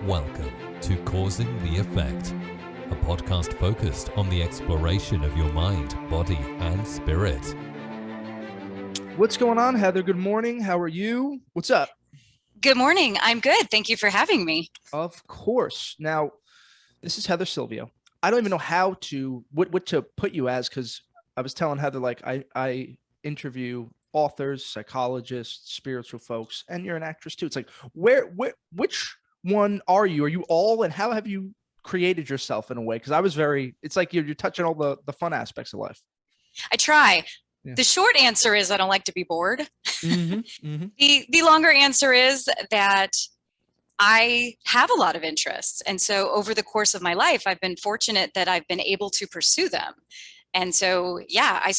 Welcome to Causing the Effect, a podcast focused on the exploration of your mind, body, and spirit. What's going on, Heather? Good morning. How are you? What's up? Good morning. I'm good. Thank you for having me. Of course. Now, this is Heather Silvio. I don't even know what to put you as, because I was telling Heather, like, I interview authors, psychologists, spiritual folks, and you're an actress too. It's like, which one are you? Are you all, and how have you created yourself in a way? Because it's like you're touching all the fun aspects of life. I try. Yeah. The short answer is I don't like to be bored. Mm-hmm. The longer answer is that I have a lot of interests. And so over the course of my life, I've been fortunate that I've been able to pursue them. And so, yeah, I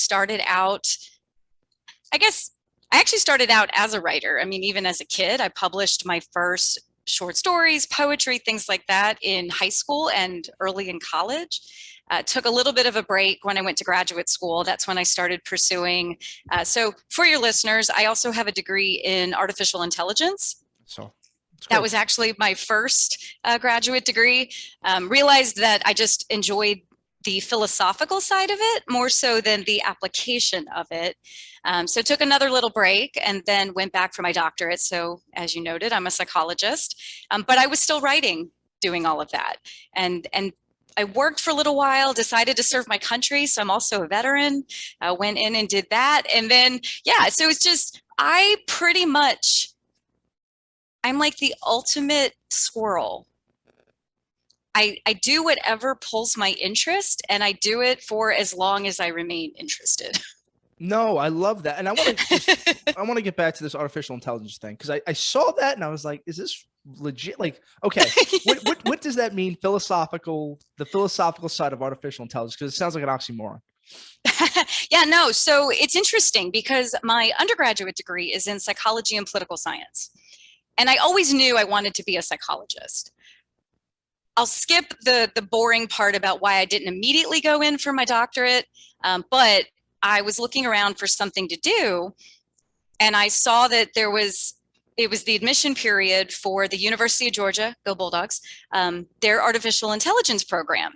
actually started out as a writer. I mean, even as a kid, I published my first short stories, poetry, things like that in high school and early in college. Took a little bit of a break when I went to graduate school. That's when I started pursuing. So for your listeners, I also have a degree in artificial intelligence. That was actually my first graduate degree. Realized that I just enjoyed the philosophical side of it more so than the application of it. So took another little break and then went back for my doctorate. So as you noted, I'm a psychologist, but I was still writing, doing all of that. And I worked for a little while, decided to serve my country. So I'm also a veteran, went in and did that. And then, yeah, so it's just, I'm like the ultimate squirrel. I do whatever pulls my interest, and I do it for as long as I remain interested. No, I love that. And I want to get back to this artificial intelligence thing, because I saw that and I was like, is this legit? Like, okay, what does that mean? The philosophical side of artificial intelligence, because it sounds like an oxymoron. Yeah, no. So it's interesting because my undergraduate degree is in psychology and political science. And I always knew I wanted to be a psychologist. I'll skip the boring part about why I didn't immediately go in for my doctorate, but I was looking around for something to do, and I saw that it was the admission period for the University of Georgia, go Bulldogs, their artificial intelligence program.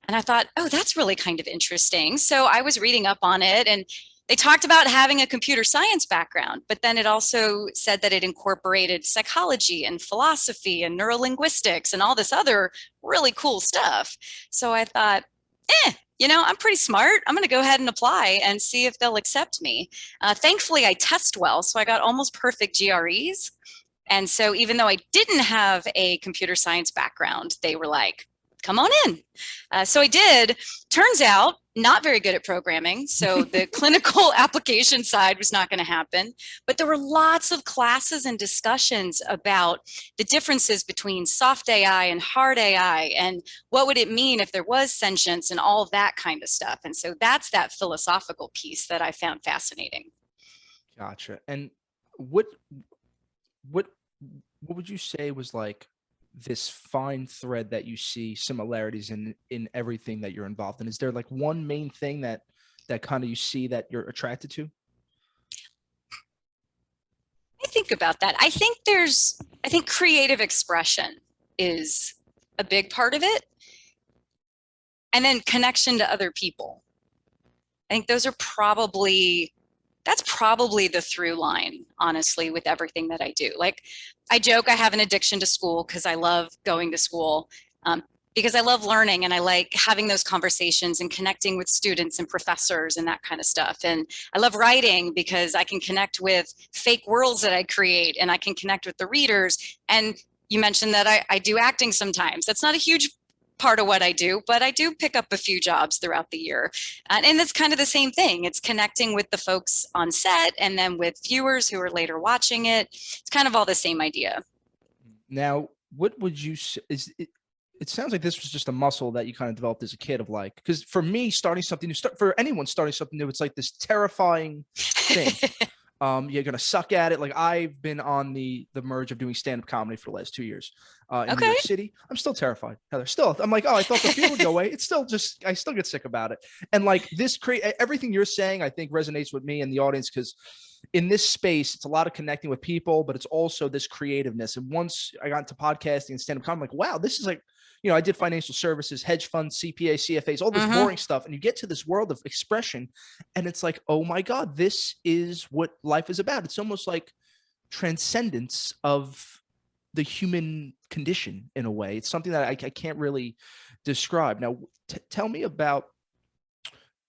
And I thought, oh, that's really kind of interesting. So I was reading up on it, and they talked about having a computer science background, but then it also said that it incorporated psychology and philosophy and neurolinguistics and all this other really cool stuff. So I thought, I'm pretty smart. I'm going to go ahead and apply and see if they'll accept me. Thankfully, I test well, so I got almost perfect GREs. And so even though I didn't have a computer science background, they were like, come on in. So I did. Turns out, not very good at programming. So the clinical application side was not going to happen. But there were lots of classes and discussions about the differences between soft AI and hard AI, and what would it mean if there was sentience and all of that kind of stuff. And so that's that philosophical piece that I found fascinating. Gotcha. And what would you say was like this fine thread that you see similarities in everything that you're involved in? Is there like one main thing that kind of you see that you're attracted to? I think about that. I think creative expression is a big part of it. And then connection to other people. I think that's probably the through line, honestly, with everything that I do. Like, I joke I have an addiction to school because I love going to school, because I love learning and I like having those conversations and connecting with students and professors and that kind of stuff. And I love writing because I can connect with fake worlds that I create, and I can connect with the readers. And you mentioned that I do acting sometimes. That's not a huge part of what I do, but I do pick up a few jobs throughout the year. And it's kind of the same thing. It's connecting with the folks on set and then with viewers who are later watching it. It's kind of all the same idea. Now, what would you say it sounds like this was just a muscle that you kind of developed as a kid, of like, because for me, for anyone starting something new, it's like this terrifying thing. You're going to suck at it. Like, I've been on the merge of doing stand-up comedy for the last 2 years in New York City. I'm still terrified, Heather. I'm like, oh, I thought the fear would go away. It's still I still get sick about it. And like everything you're saying, I think resonates with me and the audience, because in this space, it's a lot of connecting with people, but it's also this creativeness. And once I got into podcasting and stand-up comedy, I'm like, wow, this is like, I did financial services, hedge funds, CPA, CFAs, all this boring stuff. And you get to this world of expression and it's like, oh my God, this is what life is about. It's almost like transcendence of the human condition in a way. It's something that I can't really describe. Now, tell me about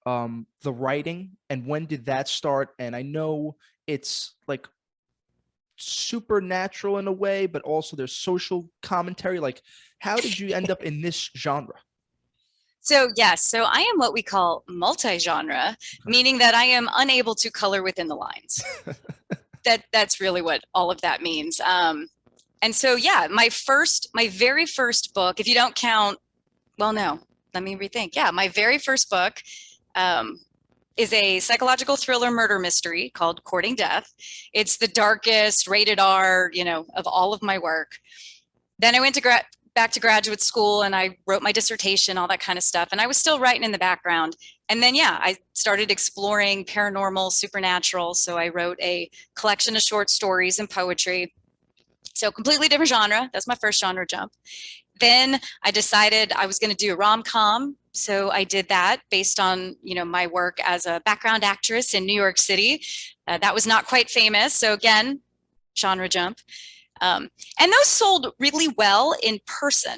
the writing and when did that start? And I know it's like supernatural in a way, but also there's social commentary. Like, how did you end up in this genre? So yes, so I am what we call multi-genre, meaning that I am unable to color within the lines. That's really what all of that means. And so, yeah, my very first book, if you don't count, well, no, let me rethink. Yeah, my very first book is a psychological thriller murder mystery called Courting Death. It's the darkest rated R, of all of my work. Then I went to back to graduate school and I wrote my dissertation, all that kind of stuff. And I was still writing in the background. And then, yeah, I started exploring paranormal, supernatural. So I wrote a collection of short stories and poetry. So completely different genre. That's my first genre jump. Then I decided I was going to do a rom-com. So I did that based on, my work as a background actress in New York City. That was not quite famous. So again, genre jump. And those sold really well in person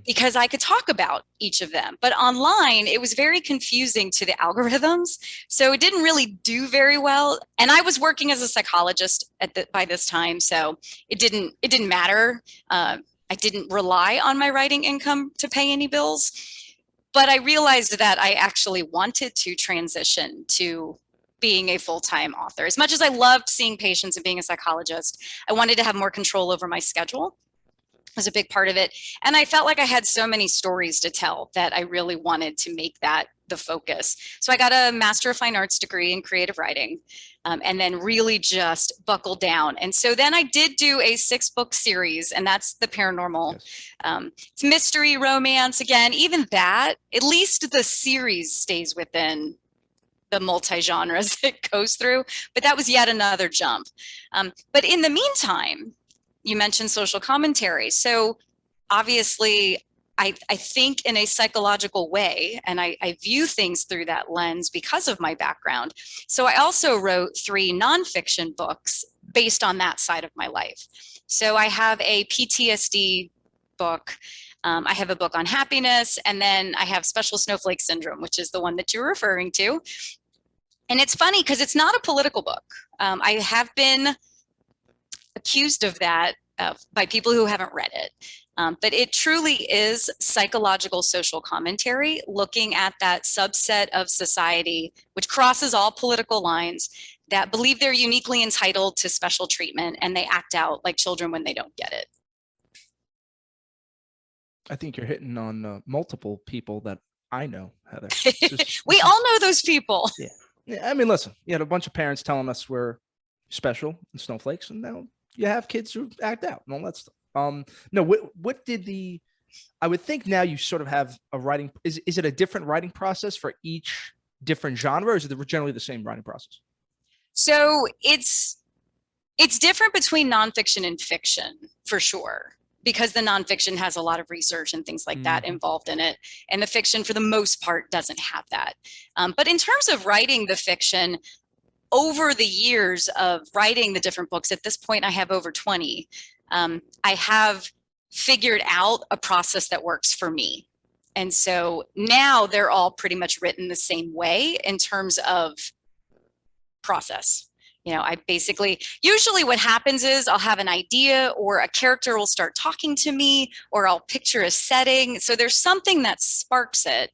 because I could talk about each of them. But online, it was very confusing to the algorithms. So it didn't really do very well. And I was working as a psychologist by this time. So it didn't matter. I didn't rely on my writing income to pay any bills. But I realized that I actually wanted to transition to being a full-time author. As much as I loved seeing patients and being a psychologist, I wanted to have more control over my schedule. It was a big part of it. And I felt like I had so many stories to tell that I really wanted to make that the focus. So I got a Master of Fine Arts degree in creative writing, and then really just buckled down. And so then I did do a 6-book series, and that's the paranormal. Yes. It's mystery, romance. Again, even that, at least the series stays within the multi-genres it goes through, but that was yet another jump. But in the meantime, you mentioned social commentary. So obviously, I think in a psychological way, and I view things through that lens because of my background. So I also wrote 3 nonfiction books based on that side of my life. So I have a PTSD book. I have a book on happiness, and then I have Special Snowflake Syndrome, which is the one that you're referring to. And it's funny because it's not a political book. I have been accused of that by people who haven't read it. But it truly is psychological social commentary, looking at that subset of society, which crosses all political lines, that believe they're uniquely entitled to special treatment, and they act out like children when they don't get it. I think you're hitting on multiple people that I know, Heather. We all know those people. Yeah. I mean, listen, you had a bunch of parents telling us we're special and snowflakes, and now you have kids who act out and all that stuff. No, what did I would think now you sort of have a writing, is it a different writing process for each different genre, or is it generally the same writing process? So it's different between nonfiction and fiction, for sure, because the nonfiction has a lot of research and things like that involved in it. And the fiction, for the most part, doesn't have that. But in terms of writing the fiction, over the years of writing the different books, at this point, I have over 20. I have figured out a process that works for me. And so now they're all pretty much written the same way in terms of process. I basically, usually what happens is I'll have an idea, or a character will start talking to me, or I'll picture a setting. So there's something that sparks it.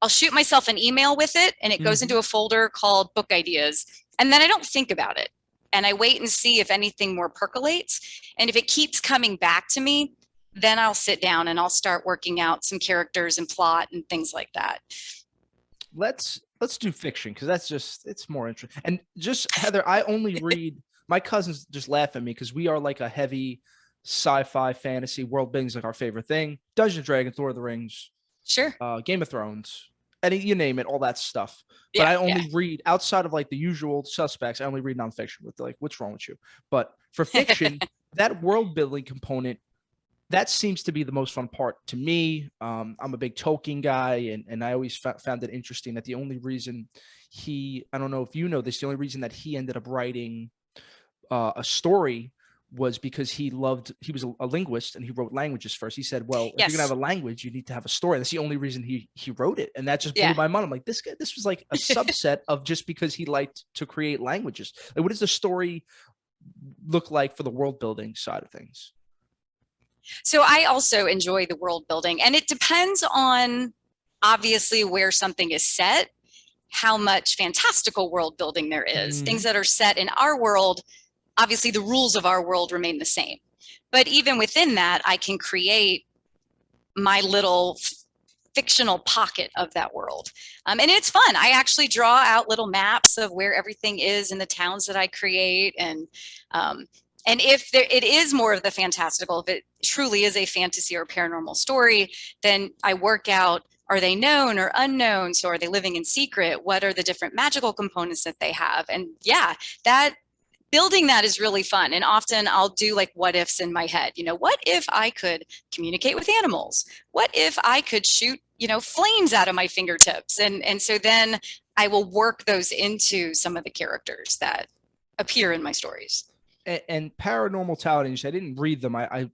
I'll shoot myself an email with it, and it goes into a folder called book ideas. And then I don't think about it. And I wait and see if anything more percolates. And if it keeps coming back to me, then I'll sit down and I'll start working out some characters and plot and things like that. Let's do fiction, because it's more interesting. And just, Heather, I only read, my cousins just laugh at me because we are like a heavy sci-fi fantasy, world building is like our favorite thing. Dungeons & Dragons, Lord of the Rings, sure, Game of Thrones. any, you name it, all that stuff. But Yeah, I only read outside of like the usual suspects. I only read nonfiction with like, what's wrong with you? But for fiction, that world building component, that seems to be the most fun part to me. I'm a big Tolkien guy, and I always found it interesting that the only reason I don't know if you know this, the only reason that he ended up writing a story was because he was a linguist and he wrote languages first. He said, well, if you're gonna yes, have a language, you need to have a story. That's the only reason he wrote it. And that just blew yeah. my mind. I'm like, this was like a subset of just because he liked to create languages. Like, what does the story look like for the world building side of things? So I also enjoy the world building, and it depends on obviously where something is set, how much fantastical world building there is. Things that are set in our world, obviously the rules of our world remain the same. But even within that, I can create my little fictional pocket of that world. And it's fun. I actually draw out little maps of where everything is in the towns that I create. And if it is more of the fantastical, if it truly is a fantasy or paranormal story, then I work out, are they known or unknown? So are they living in secret? What are the different magical components that they have? And yeah, that building that is really fun. And often I'll do like what ifs in my head. What if I could communicate with animals? What if I could shoot, flames out of my fingertips? And so then I will work those into some of the characters that appear in my stories. And paranormal talents, I didn't read them. I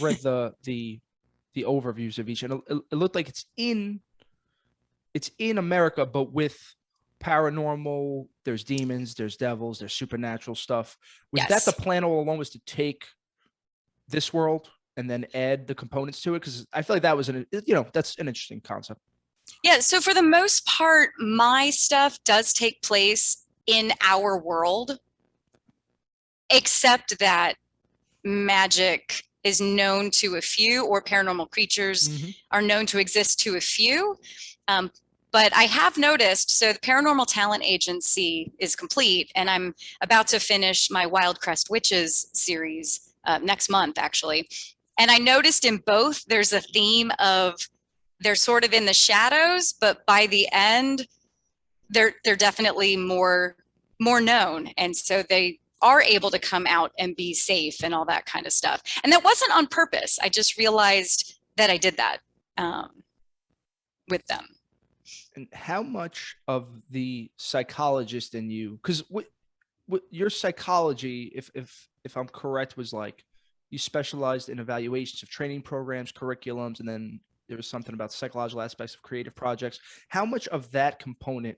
read the overviews of each, and it looked like it's in America, but with paranormal. There's demons, there's devils, there's supernatural stuff. Was that the plan all along, was to take this world and then add the components to it? Because I feel like that was that's an interesting concept. Yeah. So for the most part, my stuff does take place in our world, except that magic is known to a few, or paranormal creatures are known to exist to a few. But I have noticed, so the Paranormal Talent Agency is complete, and I'm about to finish my Wild Crest Witches series next month, actually. And I noticed in both, there's a theme of they're sort of in the shadows, but by the end, they're definitely more known. And so they are able to come out and be safe and all that kind of stuff. And that wasn't on purpose. I just realized that I did that with them. And how much of the psychologist in you, because what your psychology, if I'm correct, was like you specialized in evaluations of training programs, curriculums, and then there was something about psychological aspects of creative projects. How much of that component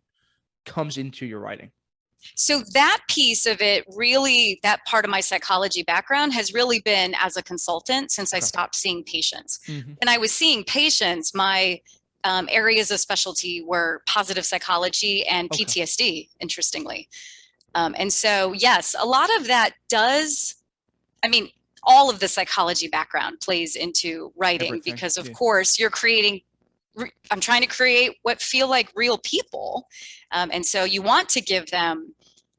comes into your writing? So that piece of it, really, that part of my psychology background has really been as a consultant since I stopped seeing patients. And I was seeing patients, my areas of specialty were positive psychology and PTSD, interestingly. And so, yes, a lot of that all of the psychology background plays into writing. Everything, because of course you're I'm trying to create what feel like real people. And so you want to give them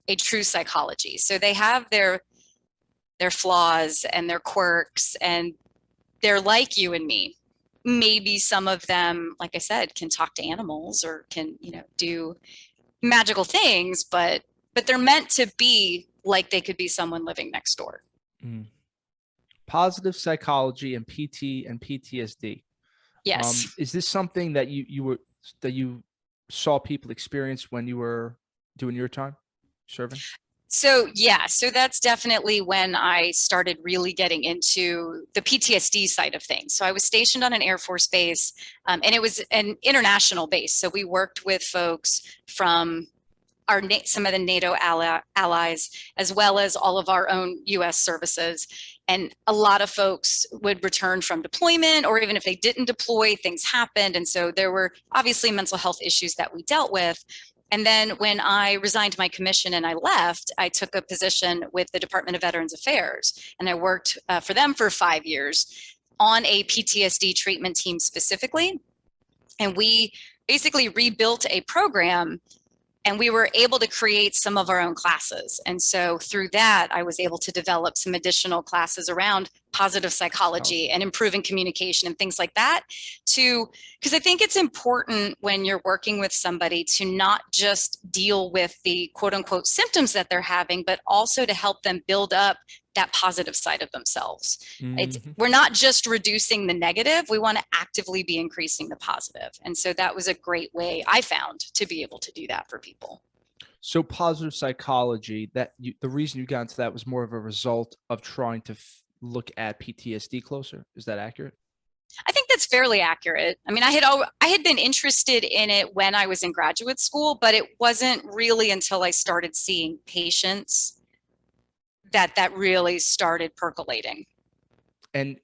a true psychology. So they have their flaws and their quirks, and they're like you and me. Maybe some of them, like I said, can talk to animals or can, do magical things, but they're meant to be like they could be someone living next door. Positive psychology and PT and PTSD. Yes. Is this something that you saw people experience when you were doing your time serving? So that's definitely when I started really getting into the PTSD side of things. So I was stationed on an Air Force base, and it was an international base. So we worked with folks from some of the NATO allies, as well as all of our own U.S. services. And a lot of folks would return from deployment, or even if they didn't deploy, things happened. And so there were obviously mental health issues that we dealt with. And then when I resigned my commission and I left, I took a position with the Department of Veterans Affairs, and I worked for them for 5 years on a PTSD treatment team specifically. And we basically rebuilt a program, and we were able to create some of our own classes. And so through that, I was able to develop some additional classes around positive psychology and improving communication and things like that, because I think it's important when you're working with somebody to not just deal with the quote unquote symptoms that they're having, but also to help them build up that positive side of themselves. We're not just reducing the negative, we want to actively be increasing the positive. And so that was a great way I found to be able to do that for people. So positive psychology, the reason you got into that was more of a result of trying to look at PTSD closer. Is that accurate? I think that's fairly accurate. I mean, I had been interested in it when I was in graduate school, but it wasn't really until I started seeing patients that really started percolating. And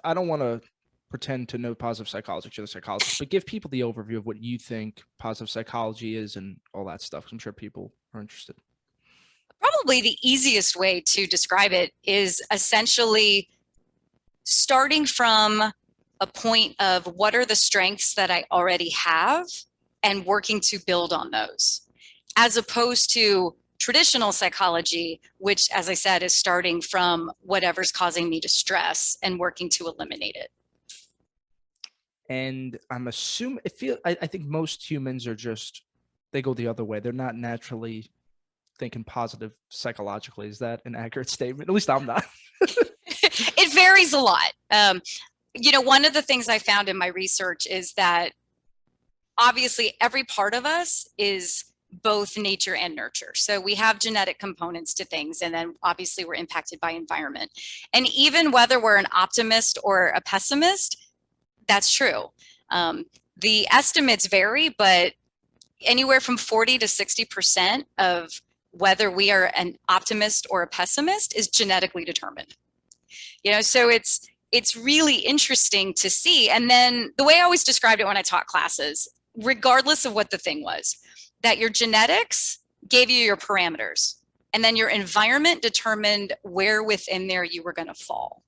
I don't want to pretend to know positive psychology, you're the psychologist, but give people the overview of what you think positive psychology is and all that stuff. I'm sure people are interested. Probably the easiest way to describe it is essentially starting from a point of what are the strengths that I already have and working to build on those, as opposed to traditional psychology, which, as I said, is starting from whatever's causing me to stress and working to eliminate it. And I'm assuming I think most humans are they go the other way. They're not naturally thinking positive psychologically. Is that an accurate statement? At least I'm not. It varies a lot. One of the things I found in my research is that obviously every part of us is both nature and nurture. So we have genetic components to things, and then obviously we're impacted by environment. And even whether we're an optimist or a pessimist, that's true. The estimates vary, but anywhere from 40 to 60% of whether we are an optimist or a pessimist is genetically determined. So it's really interesting to see. And then the way I always described it when I taught classes, regardless of what the thing was, that your genetics gave you your parameters, and then your environment determined where within there you were going to fall.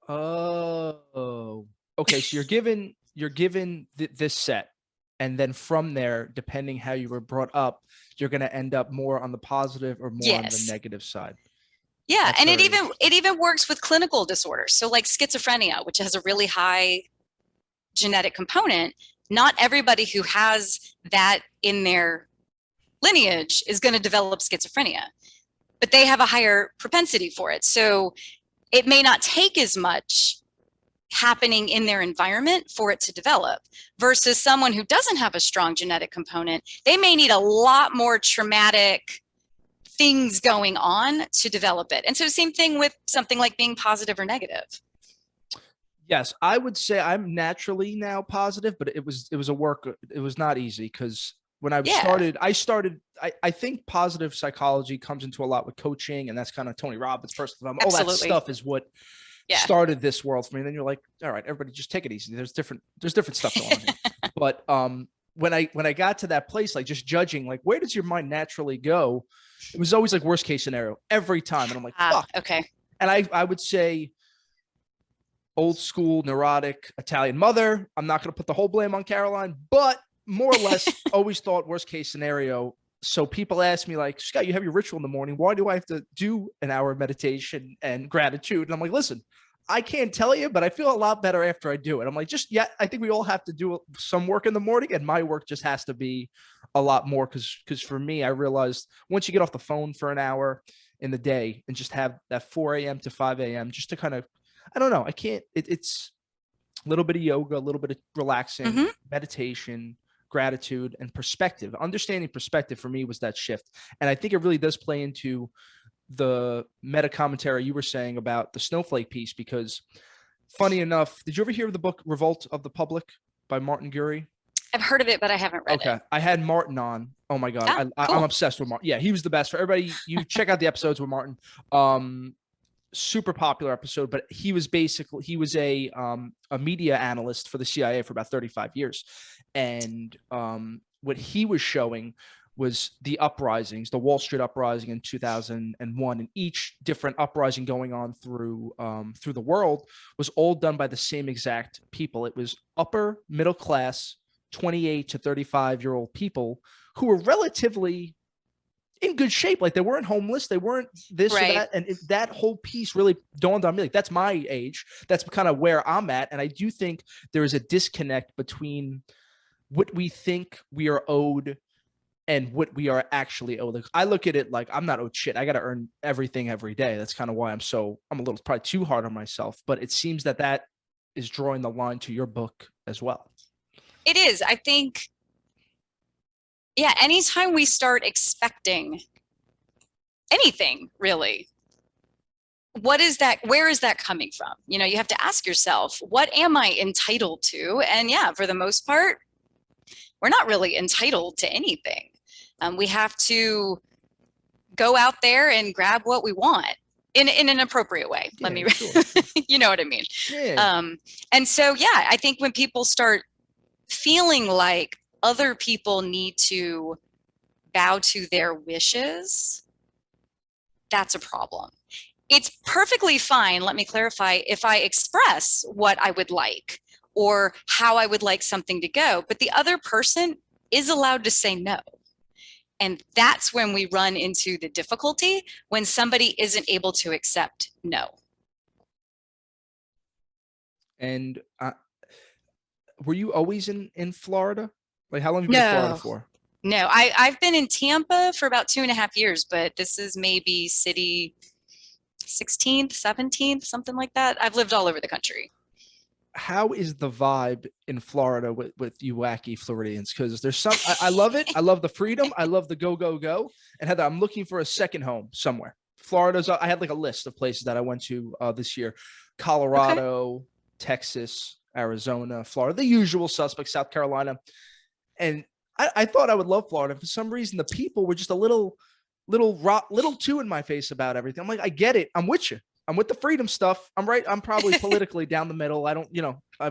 Oh, okay. So you're given this set, and then from there, depending how you were brought up, you're going to end up more on the positive or more on the negative side. Yeah, and it even works with clinical disorders. So like schizophrenia, which has a really high genetic component, not everybody who has that in their lineage is going to develop schizophrenia, but they have a higher propensity for it. So it may not take as much happening in their environment for it to develop, versus someone who doesn't have a strong genetic component. They may need a lot more traumatic things going on to develop it. And so same thing with something like being positive or negative. Yes, I would say I'm naturally now positive, but it was a work. It was not easy because when I I think positive psychology comes into a lot with coaching, and that's kind of Tony Robbins, personal development. All that stuff is what started this world for me. And then you're like, all right, everybody just take it easy. There's different stuff going on here. But when I got to that place, like just judging, like where does your mind naturally go? It was always like worst case scenario every time. And I'm like, fuck. Okay. And I would say old school, neurotic Italian mother. I'm not going to put the whole blame on Caroline, but more or less always thought worst case scenario. So people ask me like, Scott, you have your ritual in the morning. Why do I have to do an hour of meditation and gratitude? And I'm like, listen, I can't tell you, but I feel a lot better after I do it. I'm like, I think we all have to do some work in the morning, and my work just has to be a lot more. Cause for me, I realized once you get off the phone for an hour in the day and just have that 4 a.m. to 5 a.m. just to kind of, I don't know. I can't, it's a little bit of yoga, a little bit of relaxing, meditation, gratitude, and perspective. Understanding perspective for me was that shift. And I think it really does play into the meta commentary you were saying about the snowflake piece, because funny enough, did you ever hear of the book Revolt of the Public by Martin Gurry? I've heard of it, but I haven't read it. I had Martin on. Oh my God. Cool. I'm obsessed with Martin. Yeah, he was the best. For everybody, you check out the episodes with Martin. Super popular episode, but he was a media analyst for the CIA for about 35 years. And what he was showing was the uprisings, the Wall Street uprising in 2001, and each different uprising going on through the world was all done by the same exact people. It was upper middle class, 28 to 35-year-old people who were relatively in good shape. Like they weren't homeless. They weren't this or that. And that whole piece really dawned on me. Like that's my age. That's kind of where I'm at. And I do think there is a disconnect between what we think we are owed and what we are actually owed. Like, I look at it like I'm not owed shit. I got to earn everything every day. That's kind of why I'm a little probably too hard on myself. But it seems that is drawing the line to your book as well. It is. I think, yeah, anytime we start expecting anything, really, what is that? Where is that coming from? You know, you have to ask yourself, what am I entitled to? And yeah, for the most part, we're not really entitled to anything. We have to go out there and grab what we want in an appropriate way. Sure. You know what I mean? Yeah. And so, yeah, I think when people start feeling like other people need to bow to their wishes, that's a problem. It's perfectly fine, let me clarify, if I express what I would like or how I would like something to go, but the other person is allowed to say no. And that's when we run into the difficulty, when somebody isn't able to accept no. And were you always in Florida? Like how long have you been in Florida for? No, I've been in Tampa for about 2.5 years, but this is maybe city 16th, 17th, something like that. I've lived all over the country. How is the vibe in Florida with you wacky Floridians? Because there's some, I love it. I love the freedom. I love the go. And Heather, I'm looking for a second home somewhere. Florida's, I had like a list of places that I went to this year. Colorado, Texas, Arizona, Florida, the usual suspects, South Carolina. And I thought I would love Florida. For some reason, the people were just a little too in my face about everything. I'm like, I get it. I'm with you. I'm with the freedom stuff. I'm right. I'm probably politically down the middle. I don't,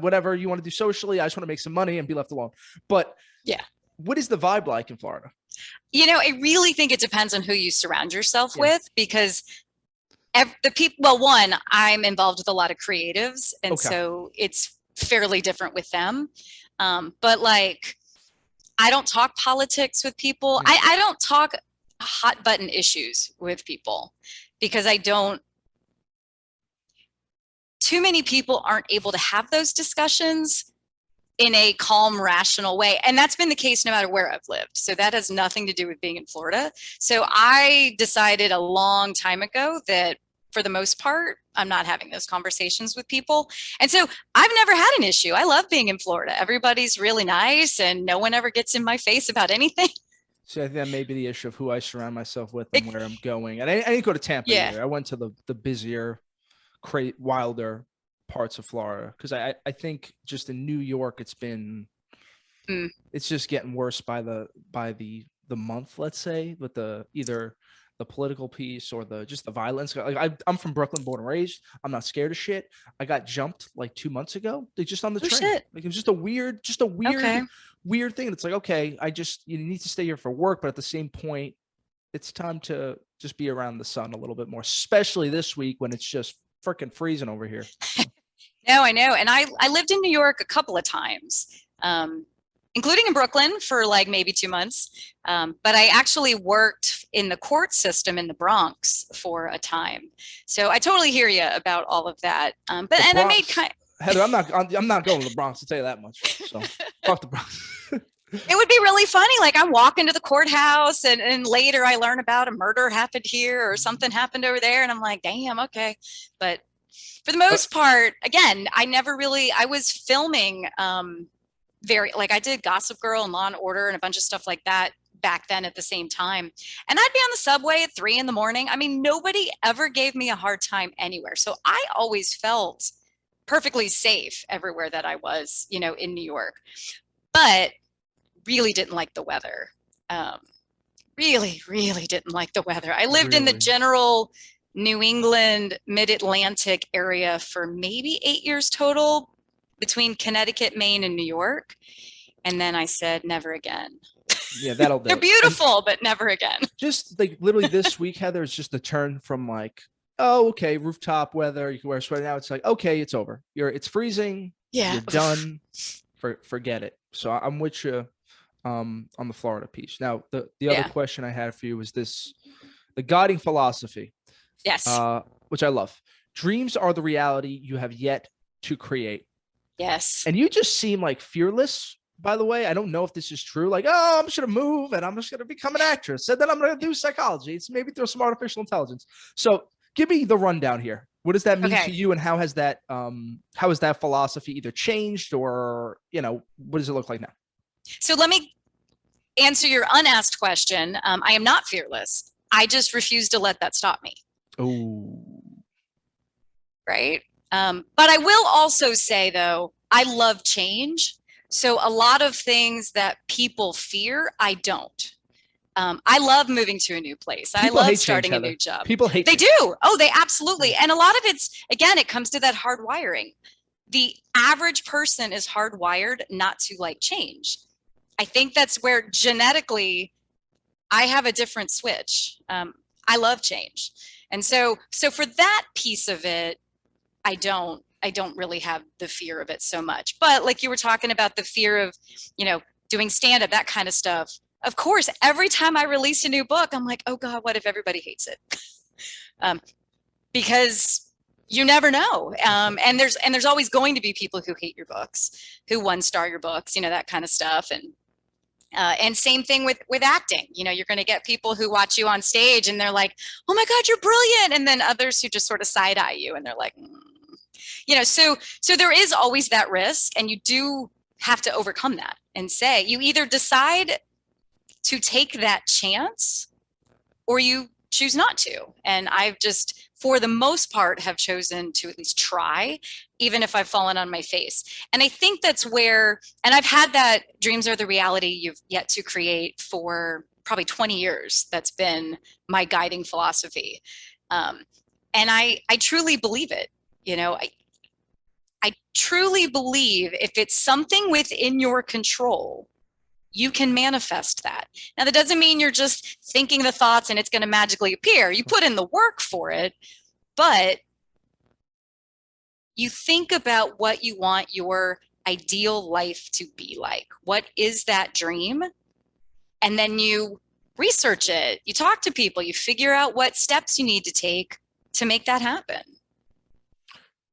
whatever you want to do socially, I just want to make some money and be left alone. But yeah, what is the vibe like in Florida? I really think it depends on who you surround yourself with, because the people, well, one, I'm involved with a lot of creatives, and so it's fairly different with them. But like, I don't talk politics with people. I don't talk hot button issues with people because too many people aren't able to have those discussions in a calm, rational way. And that's been the case no matter where I've lived. So that has nothing to do with being in Florida. So I decided a long time ago that for the most part, I'm not having those conversations with people. And so I've never had an issue. I love being in Florida. Everybody's really nice and no one ever gets in my face about anything. So I think that may be the issue of who I surround myself with and where I'm going. And I didn't go to Tampa either. I went to the busier, wilder parts of Florida because I think just in New York it's just getting worse by the month, let's say, with either the political piece or just the violence. Like I'm from Brooklyn, born and raised. I'm not scared of shit. I got jumped like 2 months ago. They just on the train. Shit. Like it was just a weird thing. It's like, okay, you need to stay here for work, but at the same point, it's time to just be around the sun a little bit more, especially this week when it's just freaking freezing over here. No, I know. And I lived in New York a couple of times, including in Brooklyn for like maybe 2 months. But I actually worked in the court system in the Bronx for a time. So I totally hear you about all of that. I made Heather, I'm not going to the Bronx, to tell you that much. So fuck the Bronx. It would be really funny. Like I'm walking to the courthouse and later I learn about a murder happened here or something happened over there. And I'm like, damn, okay. But for the most part, again, I was filming I did Gossip Girl and Law and Order and a bunch of stuff like that back then at the same time. And I'd be on the subway at 3 a.m. I mean, nobody ever gave me a hard time anywhere. So I always felt perfectly safe everywhere that I was, in New York. But really didn't like the weather. Really, really didn't like the weather. I lived in the general New England, mid-Atlantic area for maybe 8 years total between Connecticut, Maine, and New York. And then I said, never again. Yeah, that'll do. They're beautiful, but never again. Just like literally this week, Heather, it's just a turn from like, oh, okay, rooftop weather, you can wear a sweater. Now it's like, okay, it's over. It's freezing. Yeah. You're done. Forget it. So I'm with you on the Florida piece. Now, the other Yeah. question I had for you was this: the guiding philosophy, Yes. which I love. Dreams are the reality you have yet to create. Yes. And you just seem like fearless. By the way, I don't know if this is true. Like, oh, I'm just gonna move and I'm just gonna become an actress. And then I'm gonna do psychology. It's maybe through some artificial intelligence. So, give me the rundown here. What does that mean to Okay. you, and how has that philosophy either changed, or what does it look like now? So let me answer your unasked question. I am not fearless. I just refuse to let that stop me. Oh, Right. But I will also say, though, I love change. So a lot of things that people fear, I don't. I love moving to a new place. People I love hate starting change, a new Heather. job. People hate They change. do. Oh, they absolutely. And a lot of it's, again, it comes to that hard wiring. The average person is hardwired not to like change. I think that's where genetically I have a different switch. I love change. And so for that piece of it, I don't really have the fear of it so much. But like you were talking about the fear of, doing stand-up, that kind of stuff. Of course, every time I release a new book, I'm like, oh God, what if everybody hates it? Because you never know. And there's always going to be people who hate your books, who one-star your books, that kind of stuff. And same thing with acting. You're going to get people who watch you on stage and they're like, oh my God, you're brilliant. And then others who just sort of side eye you and they're like, so there is always that risk, and you do have to overcome that and say, you either decide to take that chance or you choose not to. And I've just, for the most part, have chosen to at least try, even if I've fallen on my face. And I think that's where, and I've had that dreams are the reality you've yet to create for probably 20 years. That's been my guiding philosophy. And I truly believe it. I truly believe if it's something within your control, you can manifest that. Now, that doesn't mean you're just thinking the thoughts and it's going to magically appear. You put in the work for it, but you think about what you want your ideal life to be like. What is that dream? And then you research it. You talk to people. You figure out what steps you need to take to make that happen.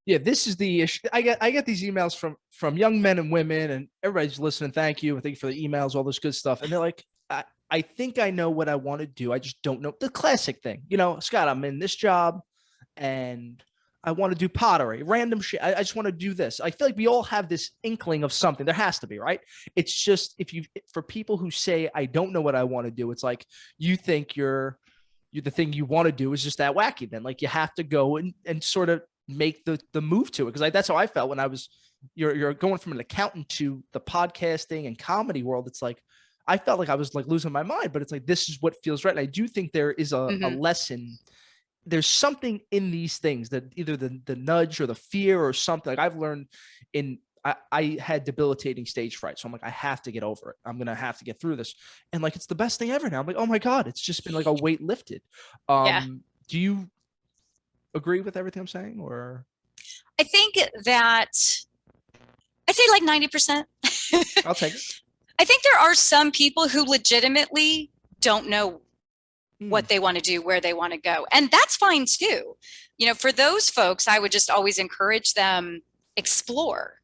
Yeah, this is the issue. I get these emails from young men and women, and everybody's listening. Thank you for the emails, all this good stuff. And they're like, I think I know what I want to do. I just don't know. The classic thing, Scott, I'm in this job and I want to do pottery, random shit. I just want to do this. I feel like we all have this inkling of something. There has to be, right? It's just for people who say, I don't know what I want to do, it's like you think you're the thing you want to do is just that wacky. Then like you have to go and sort of make the move to it, because that's how I felt when I was you're going from an accountant to the podcasting and comedy world. It's like I felt like I was like losing my mind, but it's like this is what feels right. And I do think there is a lesson. There's something in these things that either the nudge or the fear or something. Like I've learned I had debilitating stage fright, so I'm like I have to get over it. I'm gonna have to get through this, and like it's the best thing ever now. I'm like, oh my God, it's just been like a weight lifted. Do you agree with everything I'm saying, or? I think that I'd say like 90%. I'll take it. I think there are some people who legitimately don't know what they want to do, where they want to go. And that's fine too. For those folks, I would just always encourage them, explore.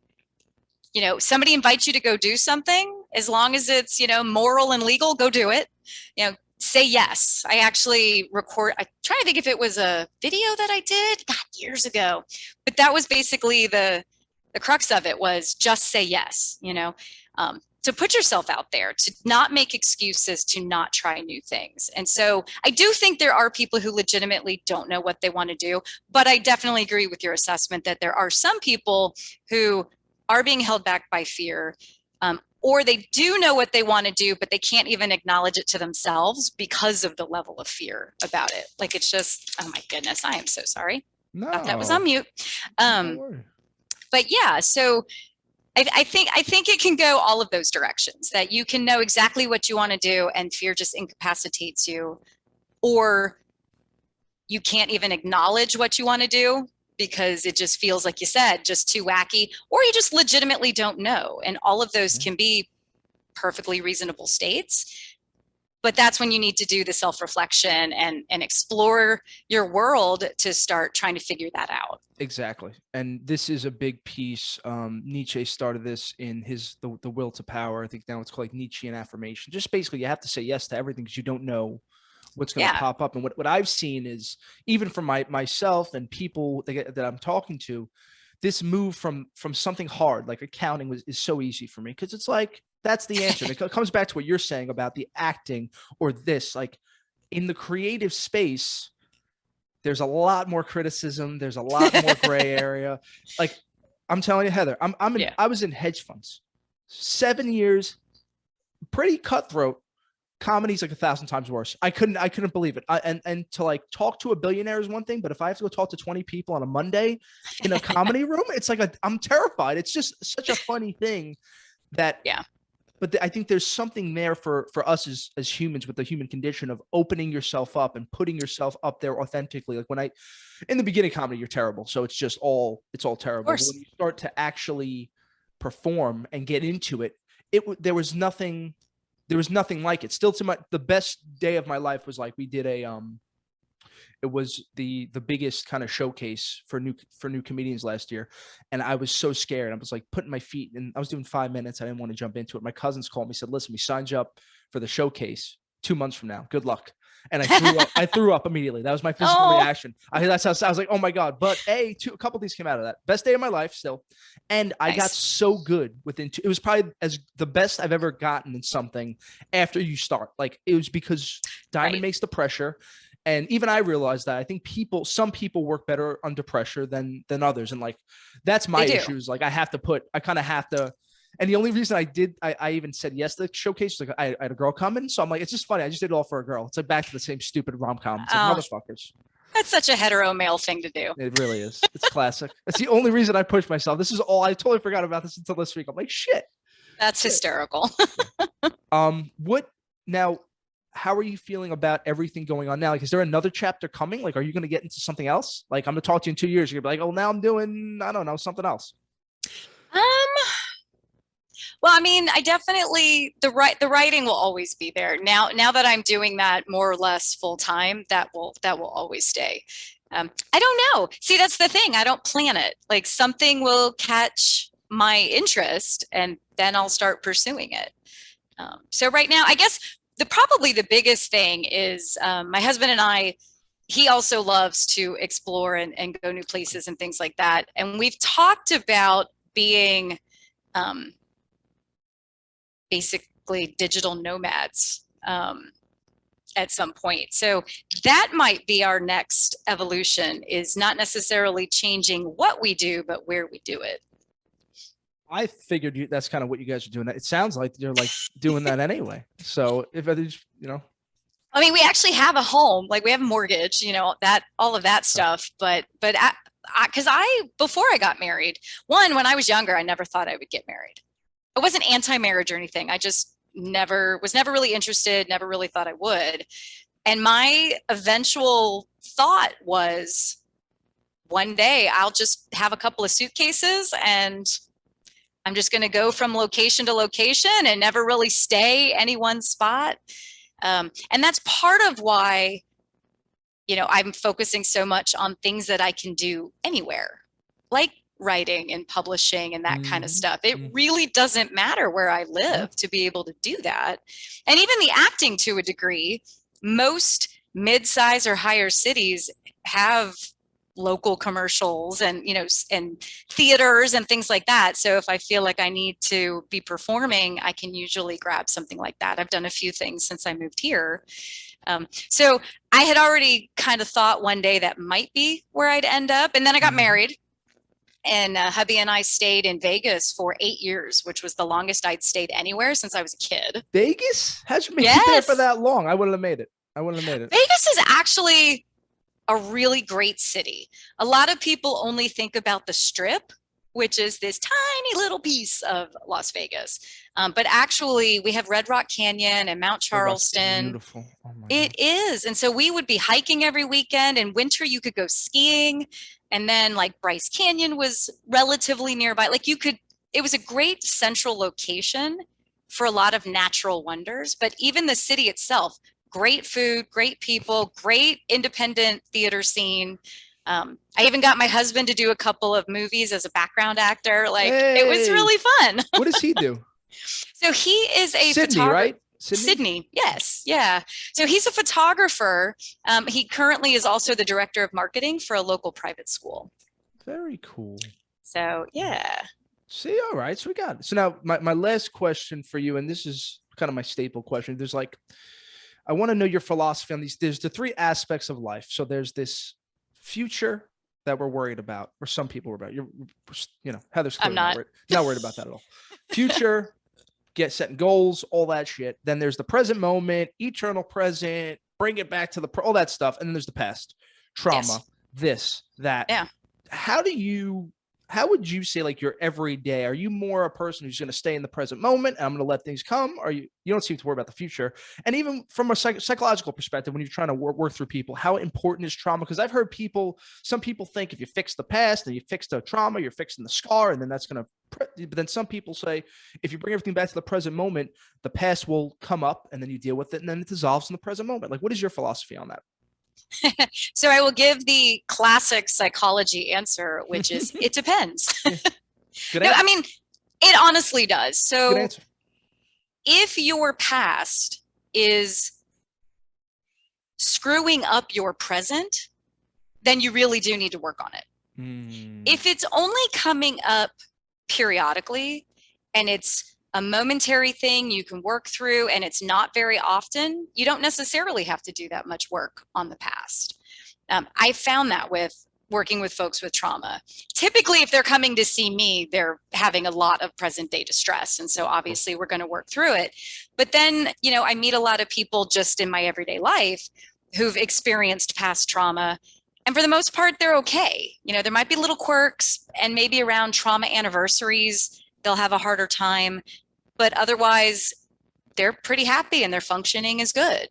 Somebody invites you to go do something, as long as it's, moral and legal, go do it. Say yes. I actually I'm trying to think if it was a video that I did years ago, but that was basically the crux of it, was just say yes, to put yourself out there, to not make excuses, to not try new things. And so I do think there are people who legitimately don't know what they want to do, but I definitely agree with your assessment that there are some people who are being held back by fear, or they do know what they want to do, but they can't even acknowledge it to themselves because of the level of fear about it. Like it's just, oh my goodness, I am so sorry. No, Thought that was on mute. But yeah, so I think it can go all of those directions, that you can know exactly what you want to do and fear just incapacitates you, or you can't even acknowledge what you want to do because it just feels, like you said, just too wacky, or you just legitimately don't know. And all of those can be perfectly reasonable states. But that's when you need to do the self-reflection and explore your world to start trying to figure that out. Exactly. And this is a big piece. Nietzsche started this in the Will to Power. I think now it's called like Nietzschean affirmation. Just basically you have to say yes to everything because you don't know what's going to pop up. And what I've seen is, even from myself and people that I'm talking to, this move from something hard like accounting is so easy for me, because it's like, that's the answer. And it comes back to what you're saying about the acting or this, like in the creative space, there's a lot more criticism. There's a lot more gray area. Like I'm telling you, Heather, I was in hedge funds, 7 years, pretty cutthroat. Comedy's like 1,000 times worse. I couldn't believe it. And to like talk to a billionaire is one thing, but if I have to go talk to 20 people on a Monday in a comedy room, it's like I'm terrified. It's just such a funny thing that, but I think there's something there for us as humans with the human condition of opening yourself up and putting yourself up there authentically. Like in the beginning of comedy, you're terrible. So it's all terrible. But when you start to actually perform and get into it, there was nothing like it. Still the best day of my life was like, we did it was the biggest kind of showcase for new comedians last year. And I was so scared. I was like putting my feet, and I was doing 5 minutes. I didn't want to jump into it. My cousins called me, said, listen, we signed you up for the showcase 2 months from now. Good luck. And I threw up immediately. That was my physical reaction. I was like, oh my God. But a couple of these came out of that. Best day of my life still. And I got so good within it was probably the best I've ever gotten in something after you start. Like it was because Diamond makes the pressure. And even I realized that I think some people work better under pressure than others. And like, that's my issue is like, I kind of have to. And the only reason I even said yes to the showcase was like I had a girl coming. So I'm like, it's just funny. I just did it all for a girl. It's like back to the same stupid rom-com. It's like, motherfuckers. That's such a hetero male thing to do. It really is. It's classic. That's the only reason I push myself. This is all, I totally forgot about this until this week. I'm like, shit. That's hysterical. How are you feeling about everything going on now? Like, is there another chapter coming? Like, are you going to get into something else? Like, I'm going to talk to you in 2 years. You're going to be like, oh, now I'm doing, I don't know, something else. Well, I mean, I definitely, the writing will always be there. Now that I'm doing that more or less full time, that will always stay. I don't know. See, that's the thing. I don't plan it. Like something will catch my interest and then I'll start pursuing it. So right now, I guess probably the biggest thing is my husband and I, he also loves to explore and go new places and things like that. And we've talked about being basically digital nomads at some point. So that might be our next evolution, is not necessarily changing what we do, but where we do it. I figured that's kind of what you guys are doing. It sounds like you're like doing that anyway. So if others, I mean, we actually have a home, like we have a mortgage, that all of that stuff. But because before I got married, when I was younger, I never thought I would get married. I wasn't anti-marriage or anything. I just was never really interested, never really thought I would. And my eventual thought was, one day I'll just have a couple of suitcases and I'm just going to go from location to location and never really stay any one spot. And that's part of why, I'm focusing so much on things that I can do anywhere, like writing and publishing and that kind of stuff. It really doesn't matter where I live to be able to do that. And even the acting, to a degree, most mid-size or higher cities have local commercials and and theaters and things like that. So if I feel like I need to be performing, I can usually grab something like that. I've done a few things since I moved here. So I had already kind of thought one day that might be where I'd end up. And then I got married. And hubby and I stayed in Vegas for 8 years, which was the longest I'd stayed anywhere since I was a kid. Vegas? How'd you make it there for that long? I wouldn't have made it. Vegas is actually a really great city. A lot of people only think about the Strip, which is this tiny little piece of Las Vegas. But actually, we have Red Rock Canyon and Mount Charleston. Beautiful. Oh my God. Is. And so we would be hiking every weekend. In winter, you could go skiing. And then like Bryce Canyon was relatively nearby. Like it was a great central location for a lot of natural wonders, but even the city itself, great food, great people, great independent theater scene. I even got my husband to do a couple of movies as a background actor. Like, it was Hey, really fun. what does he do? So he is a Sydney, photographer. right? Sydney, yes, yeah. So he's a photographer. He currently is also the director of marketing for a local private school. Very cool. So yeah. See, all right. So we got it. So now my last question for you, and this is kind of my staple question. There's like, I want to know your philosophy on these. There's the three aspects of life. So there's this future that we're worried about, or some people are about. You know, Heather's clearly not worried about that at all. Future, get setting goals, all that shit. Then there's the present moment, eternal present, bring it back to all that stuff. And then there's the past, trauma, this, that. Yeah. How would you say like your everyday? Are you more a person who's going to stay in the present moment and I'm going to let things come? Or you don't seem to worry about the future? And even from a psychological perspective, when you're trying to work through people, how important is trauma? Because I've heard some people think if you fix the past and you fix the trauma, you're fixing the scar, and then that's going to. But then some people say if you bring everything back to the present moment, the past will come up and then you deal with it and then it dissolves in the present moment. Like, what is your philosophy on that? So I will give the classic psychology answer, which is it depends. No, I mean, it honestly does. So if your past is screwing up your present, then you really do need to work on it. If it's only coming up periodically and it's a momentary thing you can work through and it's not very often, you don't necessarily have to do that much work on the past. I found that with working with folks with trauma. Typically, if they're coming to see me, they're having a lot of present day distress. And so obviously we're going to work through it. But then, you know, I meet a lot of people just in my everyday life who've experienced past trauma. And for the most part, they're okay. You know, there might be little quirks, and maybe around trauma anniversaries, they'll have a harder time, but otherwise they're pretty happy and their functioning is good.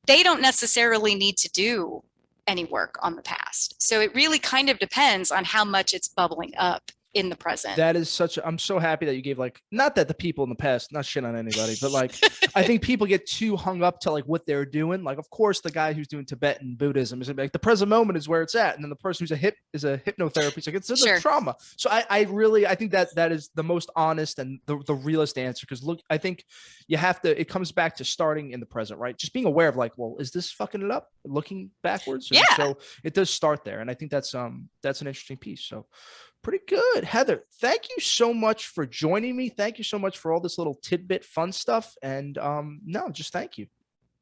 They don't necessarily need to do any work on the past. So it really kind of depends on how much it's bubbling up in the present. That is I'm so happy that you gave, like, not that the people in the past, not shit on anybody, but like, I think people get too hung up to like what they're doing. Like, of course, the guy who's doing Tibetan Buddhism is like the present moment is where it's at. And then the person who's is a hypnotherapy. It's like, it's a trauma. So I think that is the most honest and the realest answer. Cause look, I think it comes back to starting in the present, right? Just being aware of like, well, is this fucking it up? Looking backwards. Yeah. So it does start there. And I think that's an interesting piece. So pretty good. Heather, thank you so much for joining me. Thank you so much for all this little tidbit fun stuff. And just thank you.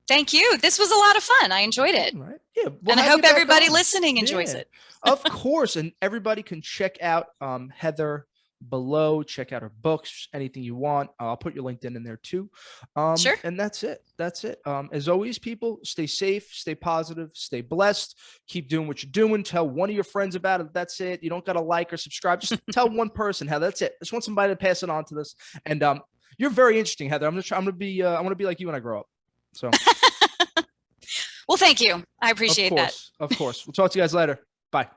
Thank you. This was a lot of fun. I enjoyed it. Right. Yeah. And I hope everybody listening enjoys it. Of course. And everybody can check out Heather below. Check out her books, anything you want. I'll put your LinkedIn in there too. Sure. And that's it. As always, people, stay safe, stay positive, stay blessed, keep doing what you're doing. Tell one of your friends about it. That's it. You don't got to like or subscribe. Just tell one person how. That's it. I just want somebody to pass it on to this. And you're very interesting, Heather. I want to be like you when I grow up. So well, thank you. I appreciate that. Of course. We'll talk to you guys later. Bye.